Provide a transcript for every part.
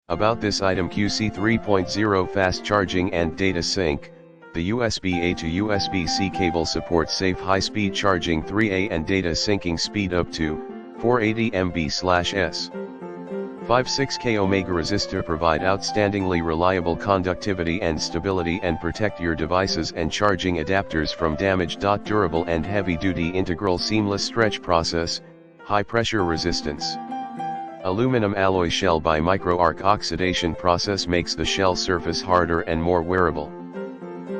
About this item: QC 3.0 fast charging and data sync. The USB-A to USB-C cable supports safe high-speed charging 3A and data syncing speed up to 480 MB/s. 5.6K Omega resistor provide outstandingly reliable conductivity and stability and protect your devices and charging adapters from damage. Durable and heavy-duty integral seamless stretch process, high pressure resistance. Aluminum alloy shell by micro-arc oxidation process makes the shell surface harder and more wearable.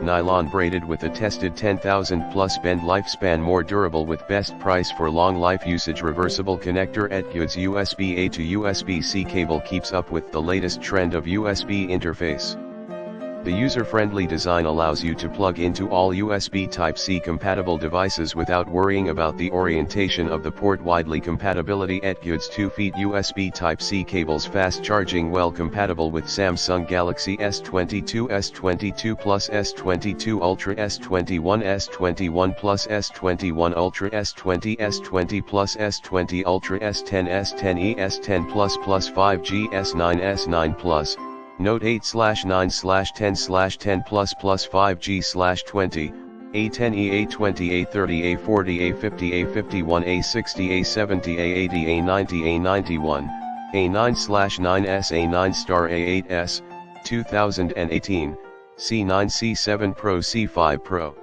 Nylon braided with a tested 10,000 plus bend lifespan, more durable with best price for long life usage. Reversible connector. etguuds USB-A to USB-C cable keeps up with the latest trend of USB interface. The user-friendly design allows you to plug into all USB Type-C compatible devices without worrying about the orientation of the port. Widely compatibility. etguuds 2 feet USB Type-C cables, fast charging, well compatible with Samsung Galaxy S22, S22 Plus, S22 Ultra, S21, S21 Plus, S21 Ultra, S20, S20 Plus, S20 Ultra, S10, S10e, S10 Plus Plus, 5G, S9, S9 Plus, Note 8/9/10/10 Plus Plus, 5G/20, A10e, A20, A30, A40, A50, A51, A60, A70, A80, A90, A91, A9/9S, A9 Star, A8S, 2018, C9, C7 Pro, C5 Pro.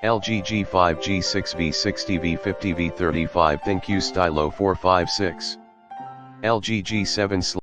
LG G5, G6, V60, V50, V35 ThinQ Stylo 456. LG G7